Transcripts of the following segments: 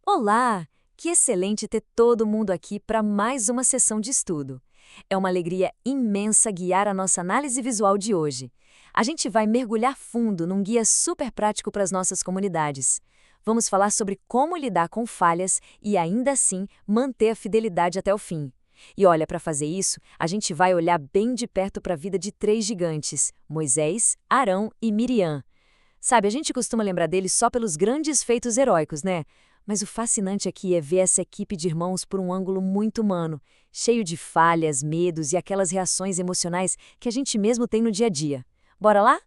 Olá! Que excelente ter todo mundo aqui para mais uma sessão de estudo. É uma alegria imensa guiar a nossa análise visual de hoje. A gente vai mergulhar fundo num guia super prático para as nossas comunidades. Vamos falar sobre como lidar com falhas e ainda assim manter a fidelidade até o fim. E olha, para fazer isso, a gente vai olhar bem de perto para a vida de três gigantes: Moisés, Arão e Miriam. Sabe, a gente costuma lembrar deles só pelos grandes feitos heróicos, né? Mas o fascinante aqui é ver essa equipe de irmãos por um ângulo muito humano, cheio de falhas, medos e aquelas reações emocionais que a gente mesmo tem no dia a dia. Bora lá?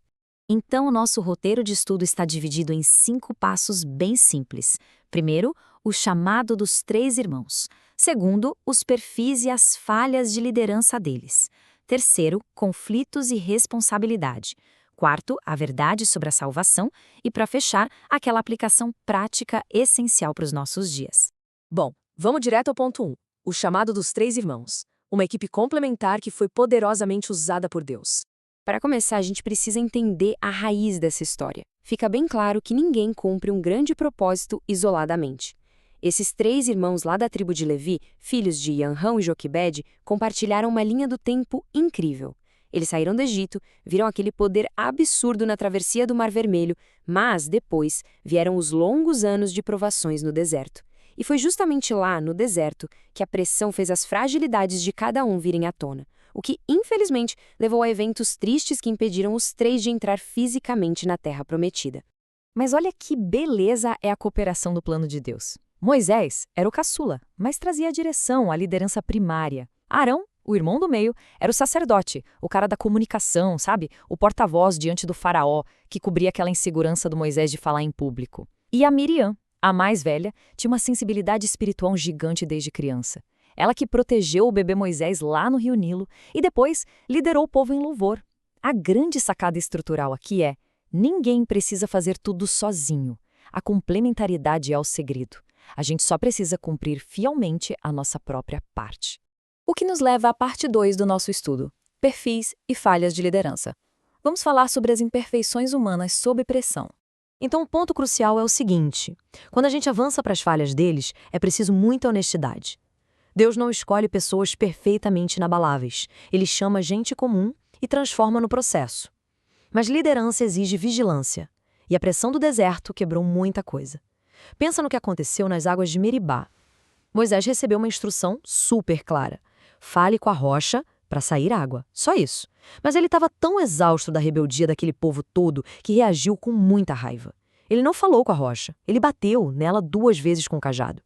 Então, o nosso roteiro de estudo está dividido em 5 passos bem simples. Primeiro, o chamado dos três irmãos. Segundo, os perfis e as falhas de liderança deles. Terceiro, conflitos e responsabilidade. Quarto, a verdade sobre a salvação. E, para fechar, aquela aplicação prática essencial para os nossos dias. Bom, vamos direto ao ponto 1. O chamado dos três irmãos. Uma equipe complementar que foi poderosamente usada por Deus. Para começar, a gente precisa entender a raiz dessa história. Fica bem claro que ninguém cumpre um grande propósito isoladamente. Esses três irmãos lá da tribo de Levi, filhos de Yanrão e Joquebede, compartilharam uma linha do tempo incrível. Eles saíram do Egito, viram aquele poder absurdo na travessia do Mar Vermelho, mas, depois, vieram os longos anos de provações no deserto. E foi justamente lá, no deserto, que a pressão fez as fragilidades de cada um virem à tona, o que, infelizmente, levou a eventos tristes que impediram os três de entrar fisicamente na Terra Prometida. Mas olha que beleza é a cooperação do plano de Deus. Moisés era o caçula, mas trazia a direção, a liderança primária. Arão, o irmão do meio, era o sacerdote, o cara da comunicação, sabe? O porta-voz diante do faraó, que cobria aquela insegurança do Moisés de falar em público. E a Miriam, a mais velha, tinha uma sensibilidade espiritual gigante desde criança. Ela que protegeu o bebê Moisés lá no Rio Nilo e depois liderou o povo em louvor. A grande sacada estrutural aqui é: ninguém precisa fazer tudo sozinho. A complementariedade é o segredo. A gente só precisa cumprir fielmente a nossa própria parte. O que nos leva à parte 2 do nosso estudo: perfis e falhas de liderança. Vamos falar sobre as imperfeições humanas sob pressão. Então, o ponto crucial é o seguinte: quando a gente avança para as falhas deles, é preciso muita honestidade. Deus não escolhe pessoas perfeitamente inabaláveis. Ele chama gente comum e transforma no processo. Mas liderança exige vigilância. E a pressão do deserto quebrou muita coisa. Pensa no que aconteceu nas águas de Meribá. Moisés recebeu uma instrução super clara: fale com a rocha para sair água. Só isso. Mas ele estava tão exausto da rebeldia daquele povo todo que reagiu com muita raiva. Ele não falou com a rocha. Ele bateu nela 2 vezes com o cajado.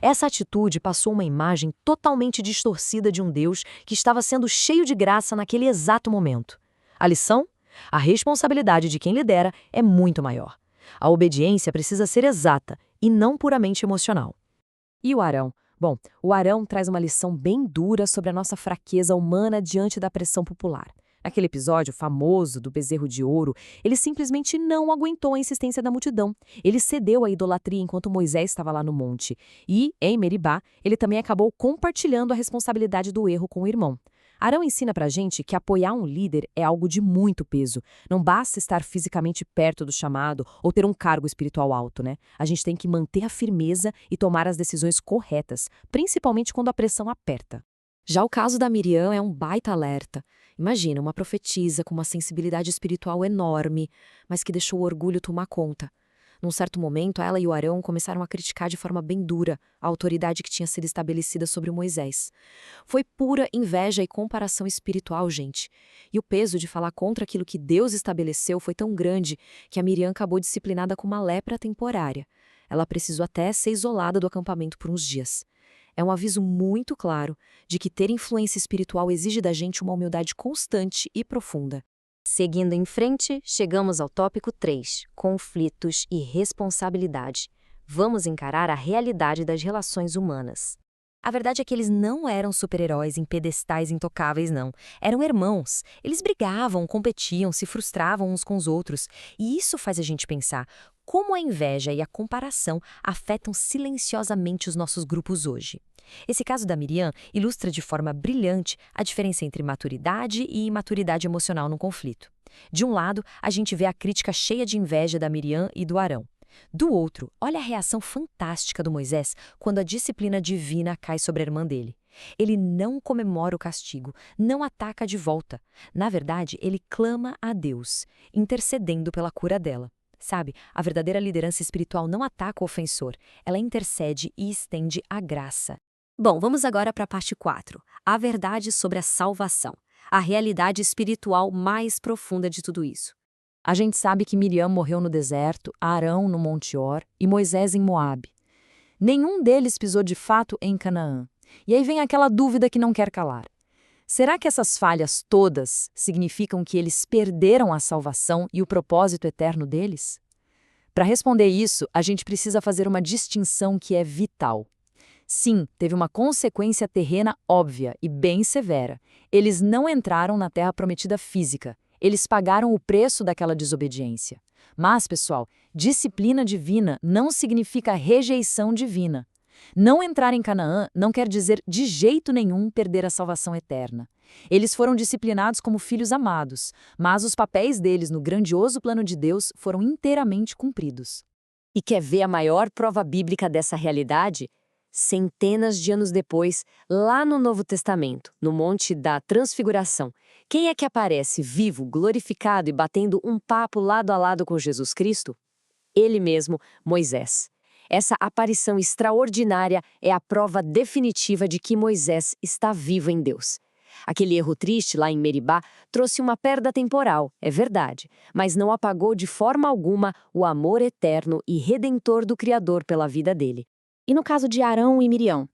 Essa atitude passou uma imagem totalmente distorcida de um Deus que estava sendo cheio de graça naquele exato momento. A lição? A responsabilidade de quem lidera é muito maior. A obediência precisa ser exata e não puramente emocional. E o Arão? Bom, o Arão traz uma lição bem dura sobre a nossa fraqueza humana diante da pressão popular. Naquele episódio famoso do bezerro de ouro, ele simplesmente não aguentou a insistência da multidão. Ele cedeu à idolatria enquanto Moisés estava lá no monte. E, em Meribá, ele também acabou compartilhando a responsabilidade do erro com o irmão. Arão ensina pra gente que apoiar um líder é algo de muito peso. Não basta estar fisicamente perto do chamado ou ter um cargo espiritual alto, né? A gente tem que manter a firmeza e tomar as decisões corretas, principalmente quando a pressão aperta. Já o caso da Miriam é um baita alerta. Imagina, uma profetisa com uma sensibilidade espiritual enorme, mas que deixou o orgulho tomar conta. Num certo momento, ela e o Arão começaram a criticar de forma bem dura a autoridade que tinha sido estabelecida sobre Moisés. Foi pura inveja e comparação espiritual, gente. E o peso de falar contra aquilo que Deus estabeleceu foi tão grande que a Miriam acabou disciplinada com uma lepra temporária. Ela precisou até ser isolada do acampamento por uns dias. É um aviso muito claro de que ter influência espiritual exige da gente uma humildade constante e profunda. Seguindo em frente, chegamos ao tópico 3, conflitos e responsabilidade. Vamos encarar a realidade das relações humanas. A verdade é que eles não eram super-heróis em pedestais intocáveis, não. Eram irmãos. Eles brigavam, competiam, se frustravam uns com os outros. E isso faz a gente pensar como a inveja e a comparação afetam silenciosamente os nossos grupos hoje. Esse caso da Miriam ilustra de forma brilhante a diferença entre maturidade e imaturidade emocional no conflito. De um lado, a gente vê a crítica cheia de inveja da Miriam e do Arão. Do outro, olha a reação fantástica do Moisés quando a disciplina divina cai sobre a irmã dele. Ele não comemora o castigo, não ataca de volta. Na verdade, ele clama a Deus, intercedendo pela cura dela. Sabe, a verdadeira liderança espiritual não ataca o ofensor, ela intercede e estende a graça. Bom, vamos agora para a parte 4, a verdade sobre a salvação, a realidade espiritual mais profunda de tudo isso. A gente sabe que Miriam morreu no deserto, Arão no Monte Hor e Moisés em Moabe. Nenhum deles pisou de fato em Canaã. E aí vem aquela dúvida que não quer calar. Será que essas falhas todas significam que eles perderam a salvação e o propósito eterno deles? Para responder isso, a gente precisa fazer uma distinção que é vital. Sim, teve uma consequência terrena óbvia e bem severa. Eles não entraram na terra prometida física. Eles pagaram o preço daquela desobediência. Mas, pessoal, disciplina divina não significa rejeição divina. Não entrar em Canaã não quer dizer de jeito nenhum perder a salvação eterna. Eles foram disciplinados como filhos amados, mas os papéis deles no grandioso plano de Deus foram inteiramente cumpridos. E quer ver a maior prova bíblica dessa realidade? Centenas de anos depois, lá no Novo Testamento, no Monte da Transfiguração, quem é que aparece vivo, glorificado e batendo um papo lado a lado com Jesus Cristo? Ele mesmo, Moisés. Essa aparição extraordinária é a prova definitiva de que Moisés está vivo em Deus. Aquele erro triste lá em Meribá trouxe uma perda temporal, é verdade, mas não apagou de forma alguma o amor eterno e redentor do Criador pela vida dele. E no caso de Arão e Miriam?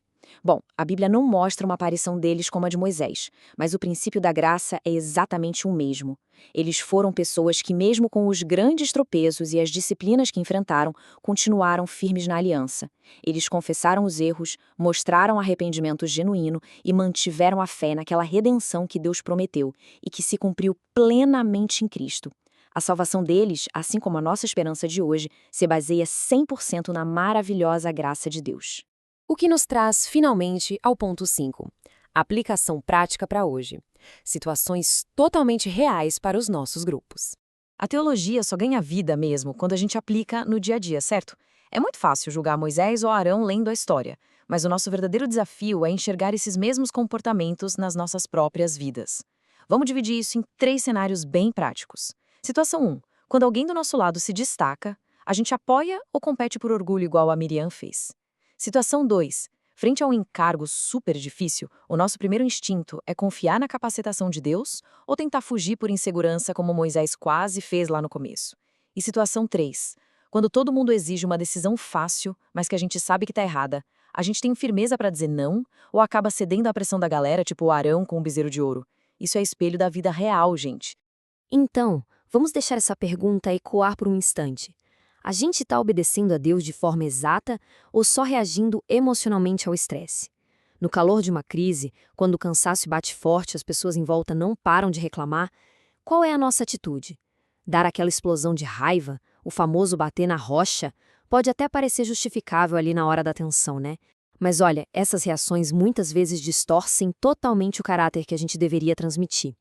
Bom, a Bíblia não mostra uma aparição deles como a de Moisés, mas o princípio da graça é exatamente o mesmo. Eles foram pessoas que, mesmo com os grandes tropeços e as disciplinas que enfrentaram, continuaram firmes na aliança. Eles confessaram os erros, mostraram arrependimento genuíno e mantiveram a fé naquela redenção que Deus prometeu e que se cumpriu plenamente em Cristo. A salvação deles, assim como a nossa esperança de hoje, se baseia 100% na maravilhosa graça de Deus. O que nos traz, finalmente, ao ponto 5. Aplicação prática para hoje. Situações totalmente reais para os nossos grupos. A teologia só ganha vida mesmo quando a gente aplica no dia a dia, certo? É muito fácil julgar Moisés ou Arão lendo a história, mas o nosso verdadeiro desafio é enxergar esses mesmos comportamentos nas nossas próprias vidas. Vamos dividir isso em 3 cenários bem práticos. Situação 1. Quando alguém do nosso lado se destaca, a gente apoia ou compete por orgulho igual a Miriam fez? Situação 2. Frente a um encargo super difícil, o nosso primeiro instinto é confiar na capacitação de Deus ou tentar fugir por insegurança como Moisés quase fez lá no começo? E situação 3. Quando todo mundo exige uma decisão fácil, mas que a gente sabe que está errada, a gente tem firmeza para dizer não ou acaba cedendo à pressão da galera, tipo o Arão com o bezerro de ouro? Isso é espelho da vida real, gente. Então, vamos deixar essa pergunta ecoar por um instante. A gente está obedecendo a Deus de forma exata ou só reagindo emocionalmente ao estresse? No calor de uma crise, quando o cansaço bate forte e as pessoas em volta não param de reclamar, qual é a nossa atitude? Dar aquela explosão de raiva, o famoso bater na rocha, pode até parecer justificável ali na hora da tensão, né? Mas olha, essas reações muitas vezes distorcem totalmente o caráter que a gente deveria transmitir.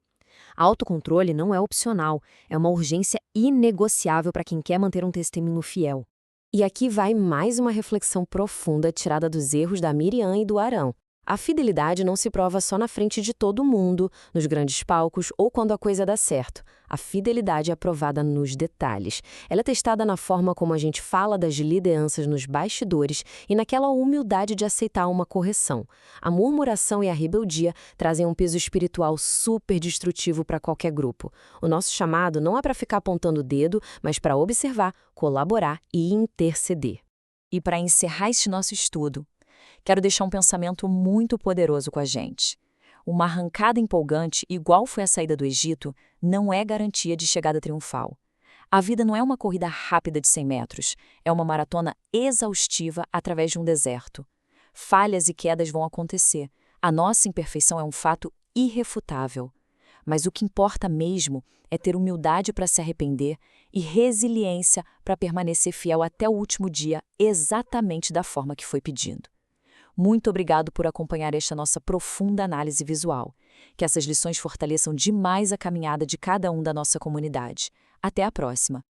Autocontrole não é opcional, é uma urgência inegociável para quem quer manter um testemunho fiel. E aqui vai mais uma reflexão profunda tirada dos erros da Miriam e do Arão. A fidelidade não se prova só na frente de todo mundo, nos grandes palcos ou quando a coisa dá certo. A fidelidade é provada nos detalhes. Ela é testada na forma como a gente fala das lideranças nos bastidores e naquela humildade de aceitar uma correção. A murmuração e a rebeldia trazem um peso espiritual super destrutivo para qualquer grupo. O nosso chamado não é para ficar apontando o dedo, mas para observar, colaborar e interceder. E para encerrar este nosso estudo, quero deixar um pensamento muito poderoso com a gente. Uma arrancada empolgante, igual foi a saída do Egito, não é garantia de chegada triunfal. A vida não é uma corrida rápida de 100 metros, é uma maratona exaustiva através de um deserto. Falhas e quedas vão acontecer. A nossa imperfeição é um fato irrefutável. Mas o que importa mesmo é ter humildade para se arrepender e resiliência para permanecer fiel até o último dia, exatamente da forma que foi pedido. Muito obrigado por acompanhar esta nossa profunda análise visual. Que essas lições fortaleçam demais a caminhada de cada um da nossa comunidade. Até a próxima!